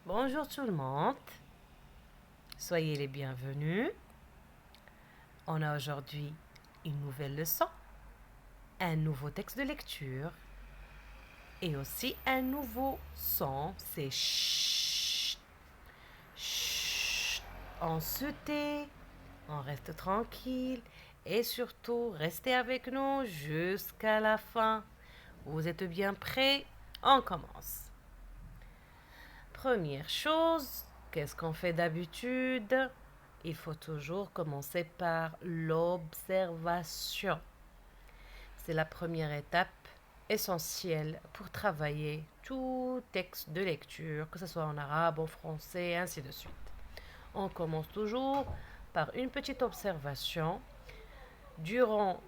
Bonjour tout le monde, soyez les bienvenus. On a aujourd'hui une nouvelle leçon, un nouveau texte de lecture et aussi un nouveau son, c'est chut. Chut. On se tait, on reste tranquille et surtout restez avec nous jusqu'à la fin. Vous êtes bien prêts? On commence. Première chose, qu'est-ce qu'on fait d'habitude? Il faut toujours commencer par l'observation. C'est la première étape essentielle pour travailler tout texte de lecture, que ce soit en arabe, en français, ainsi de suite. On commence toujours par une petite observation. Durant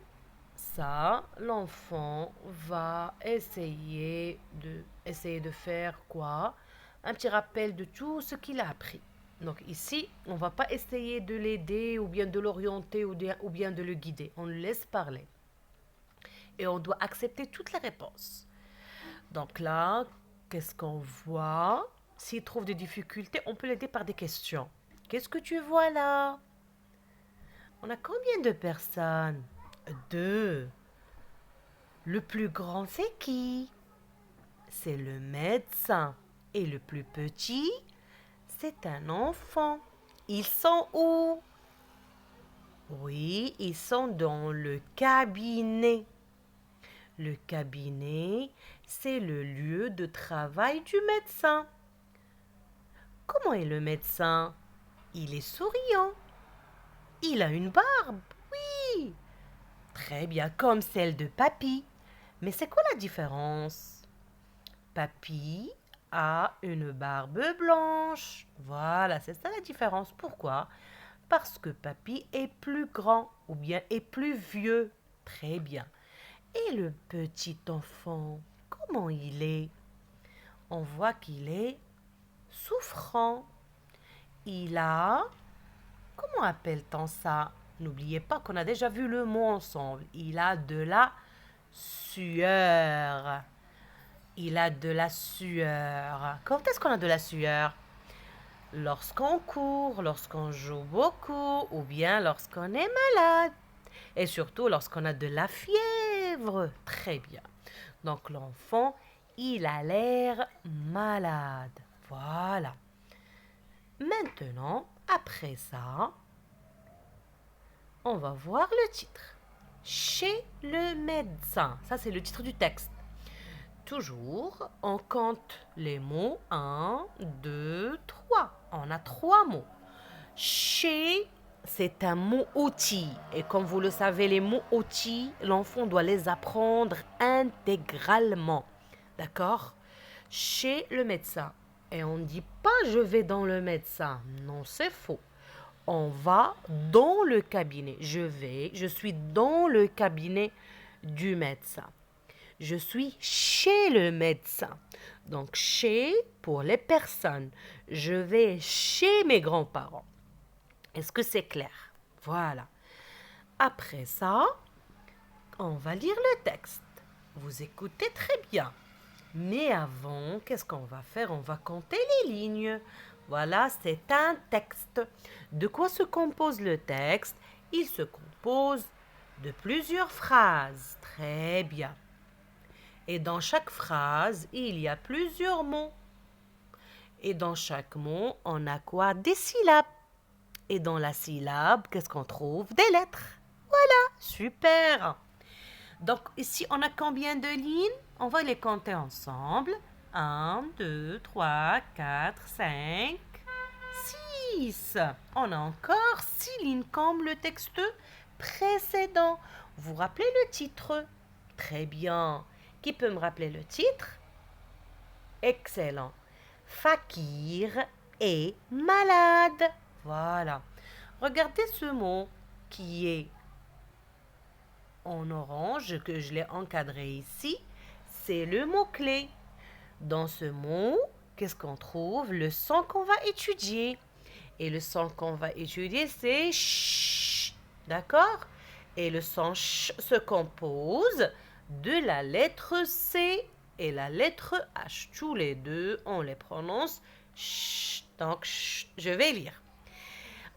ça, l'enfant va essayer de faire quoi? Un petit rappel de tout ce qu'il a appris. Donc ici, on ne va pas essayer de l'aider ou bien de l'orienter ou bien de le guider. On le laisse parler. Et on doit accepter toutes les réponses. Donc là, qu'est-ce qu'on voit? S'il trouve des difficultés, on peut l'aider par des questions. Qu'est-ce que tu vois là? On a combien de personnes? Deux. Le plus grand, c'est qui? C'est le médecin. Et le plus petit, c'est un enfant. Ils sont où? Oui, ils sont dans le cabinet. Le cabinet, c'est le lieu de travail du médecin. Comment est le médecin? Il est souriant. Il a une barbe. Oui. Très bien, comme celle de Papy. Mais c'est quoi la différence? Papy a une barbe blanche. Voilà, c'est ça la différence. Pourquoi? Parce que Papy est plus grand ou bien est plus vieux. Très bien. Et le petit enfant, comment il est? On voit qu'il est souffrant. Il a... Comment appelle-t-on ça? N'oubliez pas qu'on a déjà vu le mot ensemble. Il a de la sueur. Il a de la sueur. Quand est-ce qu'on a de la sueur? Lorsqu'on court, lorsqu'on joue beaucoup ou bien lorsqu'on est malade. Et surtout lorsqu'on a de la fièvre. Très bien. Donc l'enfant, il a l'air malade. Voilà. Maintenant, après ça, on va voir le titre. Chez le médecin. Ça, c'est le titre du texte. Toujours, on compte les mots. 1, 2, 3. On a 3 mots. Chez, c'est un mot outil. Et comme vous le savez, les mots outils, l'enfant doit les apprendre intégralement. D'accord? Chez le médecin. Et on ne dit pas je vais dans le médecin. Non, c'est faux. On va dans le cabinet. Je suis dans le cabinet du médecin. Je suis chez le médecin. Donc, chez pour les personnes. Je vais chez mes grands-parents. Est-ce que c'est clair? Voilà. Après ça, on va lire le texte. Vous écoutez très bien. Mais avant, qu'est-ce qu'on va faire? On va compter les lignes. Voilà, c'est un texte. De quoi se compose le texte? Il se compose de plusieurs phrases. Très bien. Et dans chaque phrase, il y a plusieurs mots. Et dans chaque mot, on a quoi? Des syllabes. Et dans la syllabe, qu'est-ce qu'on trouve? Des lettres. Voilà, super. Donc ici, on a combien de lignes? On va les compter ensemble. 1, 2, 3, 4, 5, 6. On a encore 6 lignes comme le texte précédent. Vous rappelez le titre? Très bien. Qui peut me rappeler le titre? Excellent. Fakir est malade. Voilà. Regardez ce mot qui est en orange, que je l'ai encadré ici. C'est le mot-clé. Dans ce mot, qu'est-ce qu'on trouve? Le son qu'on va étudier. Et le son qu'on va étudier, c'est ch. D'accord? Et le son ch se compose de la lettre C et la lettre H. Tous les deux, on les prononce Donc, je vais lire.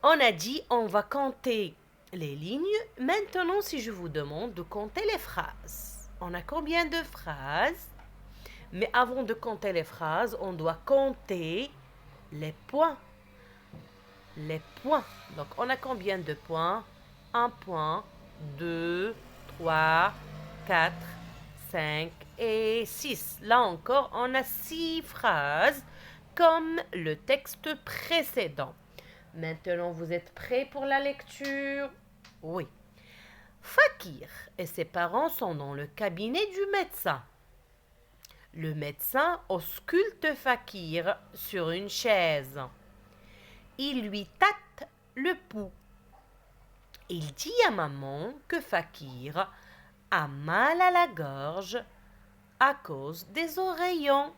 On a dit, on va compter les lignes. Maintenant, si je vous demande de compter les phrases, on a combien de phrases? Mais avant de compter les phrases, on doit compter les points. Les points. Donc, on a combien de points? 1 point, 2, 3, 4, 5 et 6. Là encore, on a 6 phrases comme le texte précédent. Maintenant, vous êtes prêts pour la lecture? Oui. Fakir et ses parents sont dans le cabinet du médecin. Le médecin ausculte Fakir sur une chaise. Il lui tâte le pouls. Il dit à maman que Fakir a mal à la gorge à cause des oreillons.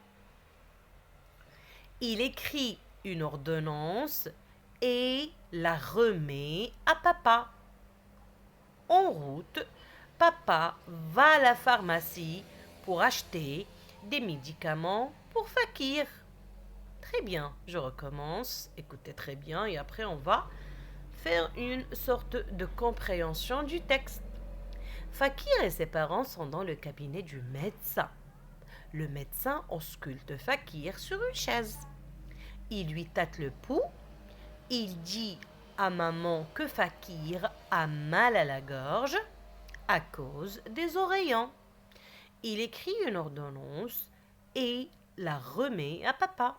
Il écrit une ordonnance et la remet à papa. En route, papa va à la pharmacie pour acheter des médicaments pour Fakir. Très bien, je recommence. Écoutez très bien et après on va faire une sorte de compréhension du texte. Fakir et ses parents sont dans le cabinet du médecin. Le médecin ausculte Fakir sur une chaise. Il lui tâte le pouls. Il dit à maman que Fakir a mal à la gorge à cause des oreillons. Il écrit une ordonnance et la remet à papa.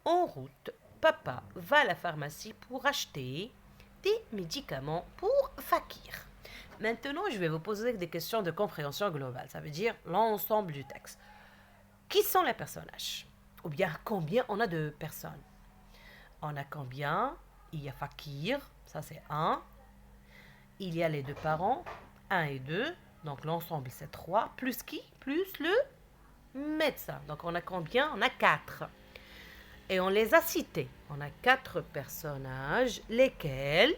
En route, papa va à la pharmacie pour acheter des médicaments pour Fakir. Maintenant, je vais vous poser des questions de compréhension globale. Ça veut dire l'ensemble du texte. Qui sont les personnages? Ou bien combien on a de personnes? On a combien? Il y a Fakir, ça c'est 1. Il y a les deux parents, 1 et 2. Donc l'ensemble c'est 3. Plus qui? Plus le médecin. Donc on a combien? On a 4. Et on les a cités. On a 4 personnages, lesquels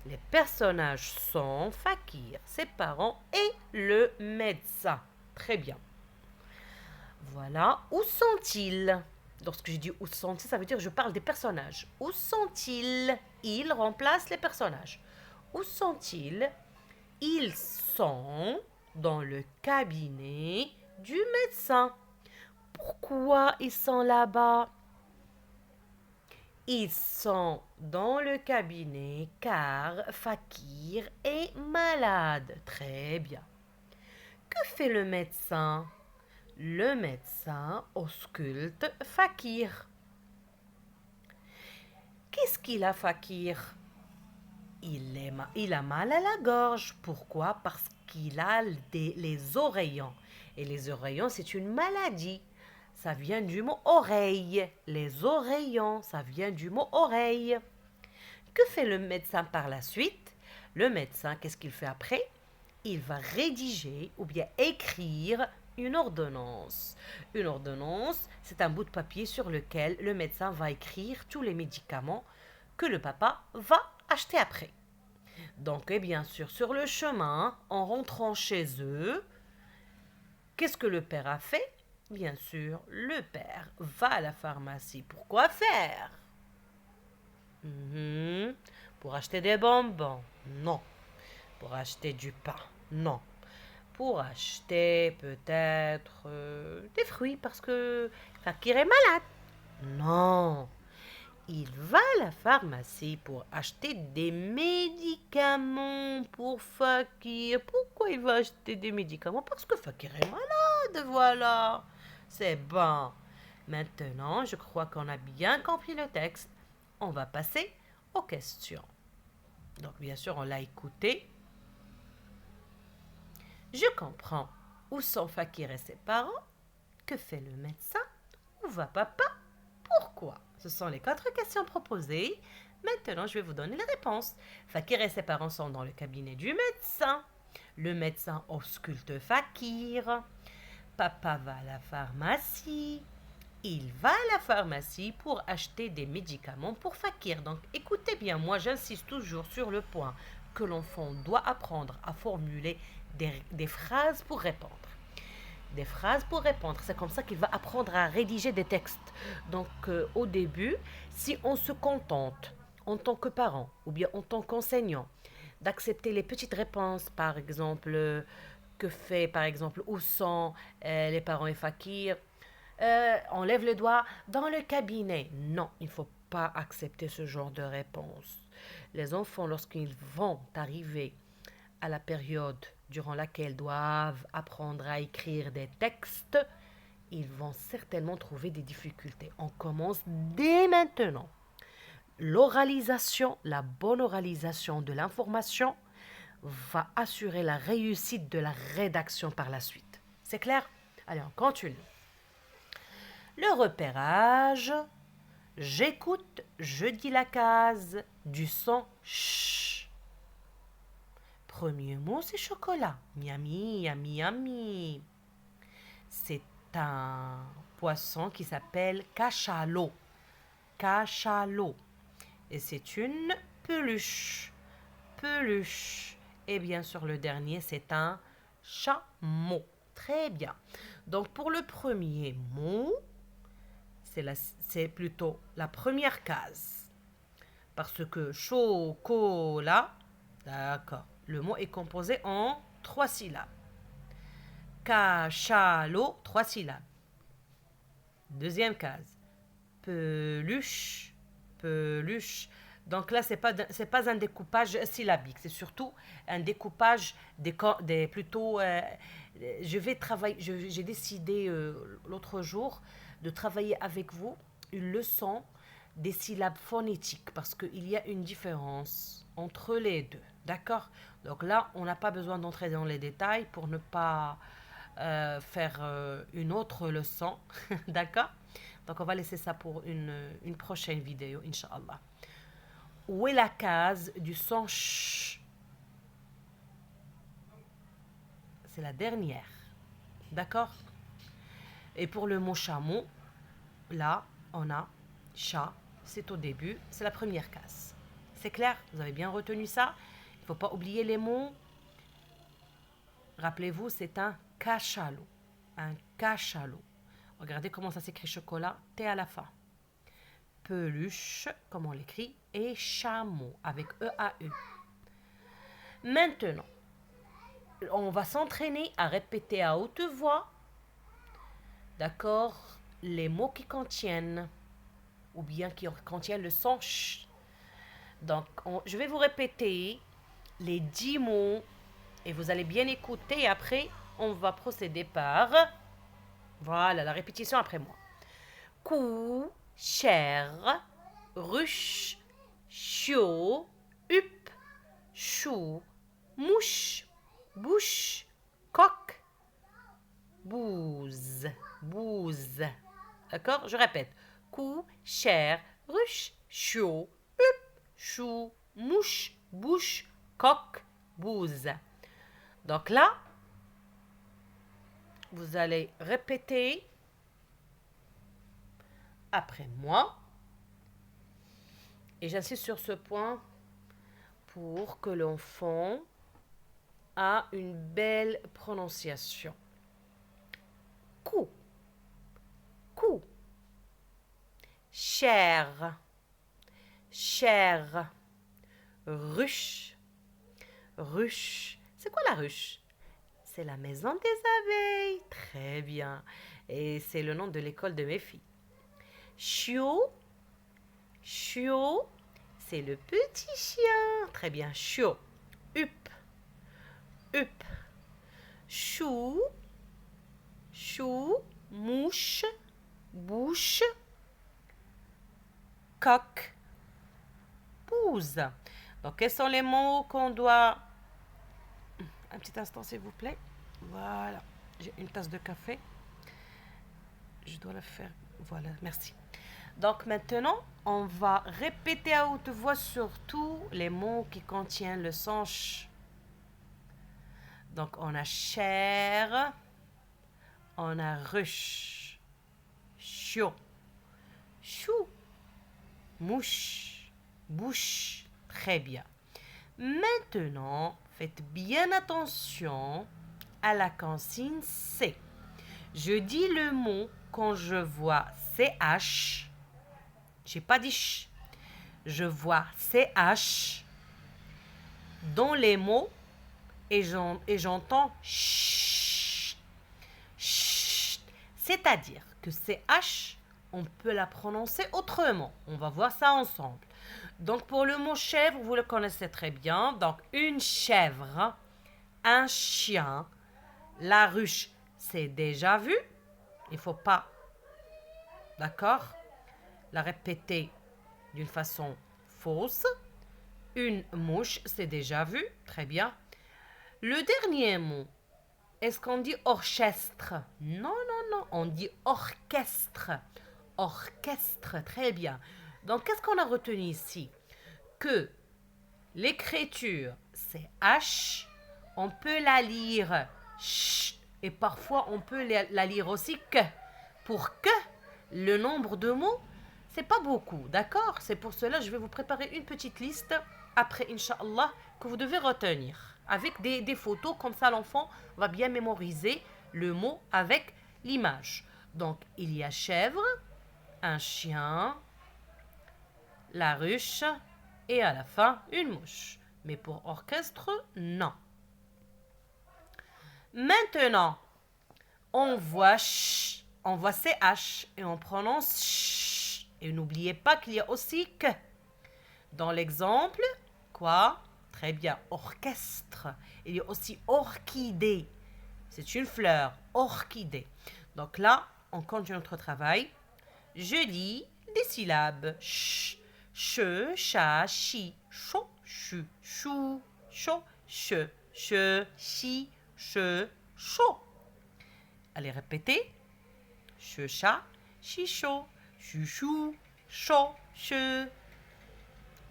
les personnages sont Fakir, ses parents et le médecin. Très bien. Voilà. Où sont-ils? Lorsque je dis où sont-ils, ça veut dire que je parle des personnages. Où sont-ils? Ils remplacent les personnages. Où sont-ils? Ils sont dans le cabinet du médecin. Pourquoi ils sont là-bas? Ils sont dans le cabinet car Fakir est malade. Très bien. Que fait le médecin? Le médecin ausculte Fakir. Qu'est-ce qu'il a, Fakir? Il a mal à la gorge. Pourquoi? Parce qu'il a les oreillons. Et les oreillons, c'est une maladie. Ça vient du mot oreille. Les oreillons, ça vient du mot oreille. Que fait le médecin par la suite? Le médecin, qu'est-ce qu'il fait après? Il va rédiger ou bien écrire une ordonnance. Une ordonnance, c'est un bout de papier sur lequel le médecin va écrire tous les médicaments que le papa va acheter après. Donc, et bien sûr, sur le chemin, en rentrant chez eux, qu'est-ce que le père a fait? Bien sûr, le père va à la pharmacie. Pourquoi faire? Pour acheter des bonbons? Non. Pour acheter du pain? Non. Pour acheter peut-être des fruits parce que Fakir est malade? Non. Il va à la pharmacie pour acheter des médicaments pour Fakir. Pourquoi il va acheter des médicaments? Parce que Fakir est malade, voilà. C'est bon. Maintenant, je crois qu'on a bien compris le texte. On va passer aux questions. Donc, bien sûr, on l'a écouté. Je comprends. Où sont Fakir et ses parents? Que fait le médecin? Où va papa? Pourquoi? Ce sont les 4 questions proposées. Maintenant, je vais vous donner les réponses. Fakir et ses parents sont dans le cabinet du médecin. Le médecin ausculte Fakir. Papa va à la pharmacie. Il va à la pharmacie pour acheter des médicaments pour Fakir. Donc, écoutez bien, moi j'insiste toujours sur le point que l'enfant doit apprendre à formuler des phrases pour répondre. des phrases pour répondre. C'est comme ça qu'il va apprendre à rédiger des textes. Donc, au début, si on se contente, en tant que parent ou bien en tant qu'enseignant, d'accepter les petites réponses, par exemple, que fait, par exemple, où sont les parents et Fakir, on lève le doigt dans le cabinet. Non, il ne faut pas accepter ce genre de réponse. Les enfants, lorsqu'ils vont arriver à la période durant laquelle doivent apprendre à écrire des textes, ils vont certainement trouver des difficultés. On commence dès maintenant. L'oralisation, la bonne oralisation de l'information va assurer la réussite de la rédaction par la suite. C'est clair? Allez, on continue. Le repérage. J'écoute, je dis la case du son ch. Premier mot, c'est chocolat. Miami, yami, yami. C'est un poisson qui s'appelle cachalot. Cachalot. Et c'est une peluche. Peluche. Et bien sûr, le dernier, c'est un chameau. Très bien. Donc, pour le premier mot, c'est plutôt la première case. Parce que chocolat, d'accord. Le mot est composé en 3 syllabes. Cachalot, 3 syllabes. Deuxième case. Peluche, peluche. Donc là, c'est pas un découpage syllabique, c'est surtout un découpage plutôt. Je vais travailler. J'ai décidé l'autre jour de travailler avec vous une leçon des syllabes phonétiques parce qu'il y a une différence entre les deux. D'accord? Donc là, on n'a pas besoin d'entrer dans les détails pour ne pas faire une autre leçon. D'accord? Donc on va laisser ça pour une prochaine vidéo, Inch'Allah. Où est la case du son ch? C'est la dernière. D'accord? Et pour le mot chameau, là, on a chat, c'est au début, c'est la première case. C'est clair? Vous avez bien retenu ça? Il ne faut pas oublier les mots. Rappelez-vous, c'est un cachalot. Un cachalot. Regardez comment ça s'écrit chocolat, T à la fin. Peluche, comme on l'écrit, et chameau, avec E-A-E. Maintenant, on va s'entraîner à répéter à haute voix, d'accord, les mots qui contiennent, ou bien qui contiennent le son ch. Donc, je vais vous répéter les 10 mots, et vous allez bien écouter, et après, on va procéder par, voilà, la répétition après moi. Cou, chair, ruche, chiot, huppe, chou, mouche, bouche, coq, bouse, bouse. D'accord? Je répète. Cou, chair, ruche, chiot, huppe, chou, mouche, bouche, coq, bouse. Donc là, vous allez répéter après moi. Et j'insiste sur ce point pour que l'enfant a une belle prononciation. Cou, cou. Chair, chair. Ruche, ruche. C'est quoi la ruche? C'est la maison des abeilles. Très bien. Et c'est le nom de l'école de mes filles. Chiot, chiot, c'est le petit chien. Très bien. Chiot. Huppe, huppe. Chou, chou, mouche, bouche, coq, bouse. Donc, quels sont les mots qu'on doit... Un petit instant, s'il vous plaît. Voilà. J'ai une tasse de café. Je dois la faire. Voilà, merci. Donc, maintenant, on va répéter à haute voix surtout les mots qui contiennent le son ch. Donc, on a chair, on a ruche, chiot, chou, mouche, bouche. Très bien. Maintenant, faites bien attention à la consigne C. Je dis le mot quand je vois CH. J'ai pas dit ch. Je vois CH dans les mots et j'entends ch. Ch. C'est-à-dire que CH, on peut la prononcer autrement. On va voir ça ensemble. Donc pour le mot chèvre, vous le connaissez très bien. Donc une chèvre, un chien, la ruche, c'est déjà vu. Il ne faut pas, d'accord, la répéter d'une façon fausse. Une mouche, c'est déjà vu. Très bien. Le dernier mot, est-ce qu'on dit orchestre? Non, non, non, on dit orchestre. Orchestre, très bien. Donc, qu'est-ce qu'on a retenu ici? Que l'écriture, c'est H, on peut la lire ch, et parfois on peut la lire aussi que. Pour que, le nombre de mots, c'est pas beaucoup, d'accord? C'est pour cela que je vais vous préparer une petite liste après, Inch'Allah, que vous devez retenir. Avec des photos, comme ça l'enfant va bien mémoriser le mot avec l'image. Donc, il y a chèvre, un chien, la ruche et à la fin une mouche. Mais pour orchestre, non. Maintenant, on voit ch, on voit ch et on prononce ch. Et n'oubliez pas qu'il y a aussi que. Dans l'exemple, quoi? Très bien, orchestre. Il y a aussi orchidée. C'est une fleur, orchidée. Donc là, on continue notre travail. Je lis des syllabes. Ch, che, cha, chi, cho, chu, chou, cho, che, chi, che, cho. Allez, répétez. Che, cha, chi, cho, chu, chou, cho, che,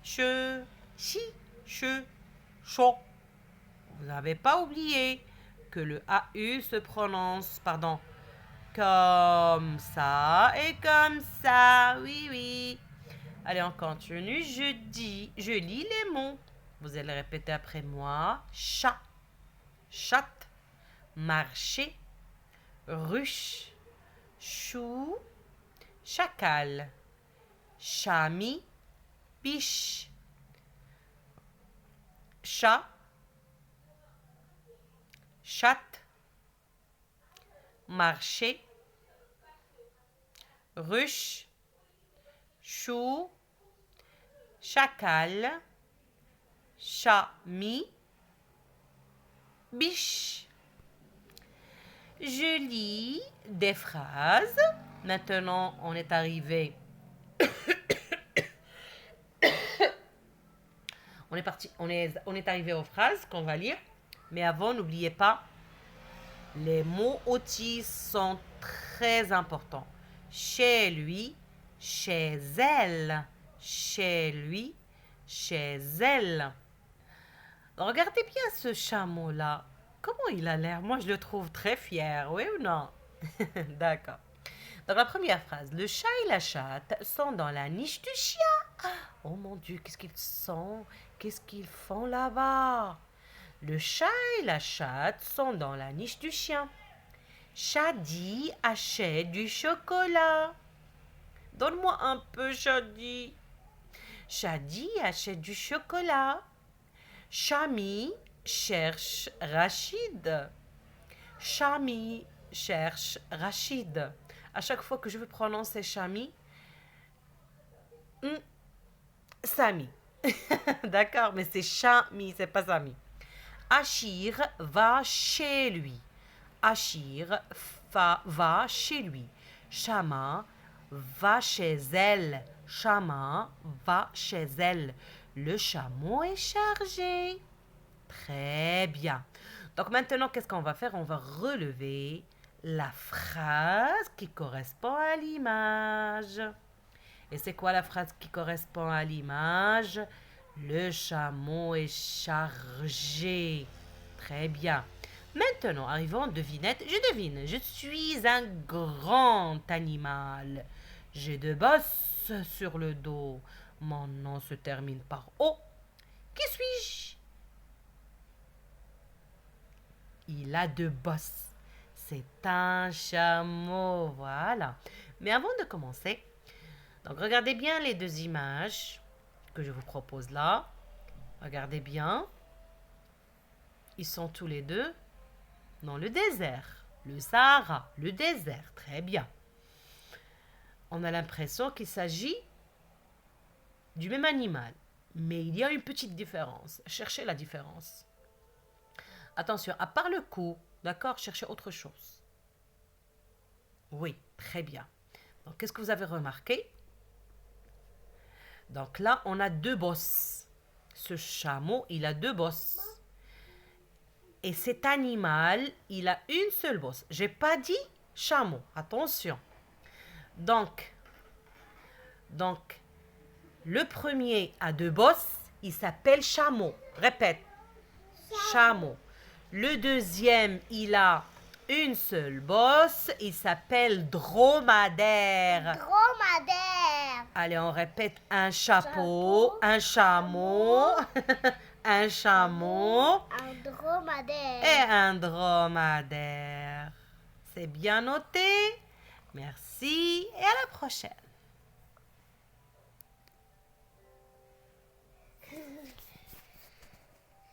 chi, che, cho. Vous n'avez pas oublié que le AU se prononce, pardon, comme ça et comme ça. Oui, oui. Allez, on continue. Je lis les mots. Vous allez répéter après moi. Chat, chatte, marché, ruche, chou, chacal, chamis, biche, chat, chatte, marché, ruche, chou, chacal, chamis, biche. Je lis des phrases. Maintenant, on est arrivé. on est arrivé aux phrases qu'on va lire. Mais avant, n'oubliez pas, les mots outils sont très importants. Chez lui, chez elle, chez lui, chez elle. Regardez bien ce chameau-là. Comment il a l'air? Moi, je le trouve très fier, oui ou non? D'accord. Donc, la première phrase. Le chat et la chatte sont dans la niche du chien. Oh mon Dieu, qu'est-ce qu'ils sont? Qu'est-ce qu'ils font là-bas? Le chat et la chatte sont dans la niche du chien. Shadi achète du chocolat. Donne-moi un peu, Shadi. Shadi achète du chocolat. Chami cherche Rachid. Chami cherche Rachid. À chaque fois que je veux prononcer Chami, Sami. D'accord, mais c'est Chami, c'est pas Sami. Achir va chez lui. Achir va chez lui. Chama va chez elle. Chama va chez elle. Le chameau est chargé. Très bien. Donc maintenant, qu'est-ce qu'on va faire? On va relever la phrase qui correspond à l'image. Et c'est quoi la phrase qui correspond à l'image? Le chameau est chargé. Très bien. Maintenant, arrivons en devinette. Je devine. Je suis un grand animal. J'ai deux bosses sur le dos. Mon nom se termine par O. Qui suis-je? Il a deux bosses. C'est un chameau, voilà. Mais avant de commencer, donc regardez bien les deux images que je vous propose là. Regardez bien. Ils sont tous les deux dans le désert. Le Sahara, le désert, très bien. On a l'impression qu'il s'agit du même animal. Mais il y a une petite différence. Cherchez la différence. Attention, à part le cou, d'accord, cherchez autre chose. Oui, très bien. Donc, qu'est-ce que vous avez remarqué? Donc là, on a deux bosses. Ce chameau, il a deux bosses. Et cet animal, il a une seule bosse. J'ai pas dit chameau, attention. Donc, le premier a deux bosses, il s'appelle chameau. Répète, chameau. Le deuxième, il a une seule bosse, il s'appelle dromadaire. Dromadaire. Allez, on répète un chapeau, un chameau, un chameau Un dromadaire. et un dromadaire. C'est bien noté. Merci et à la prochaine.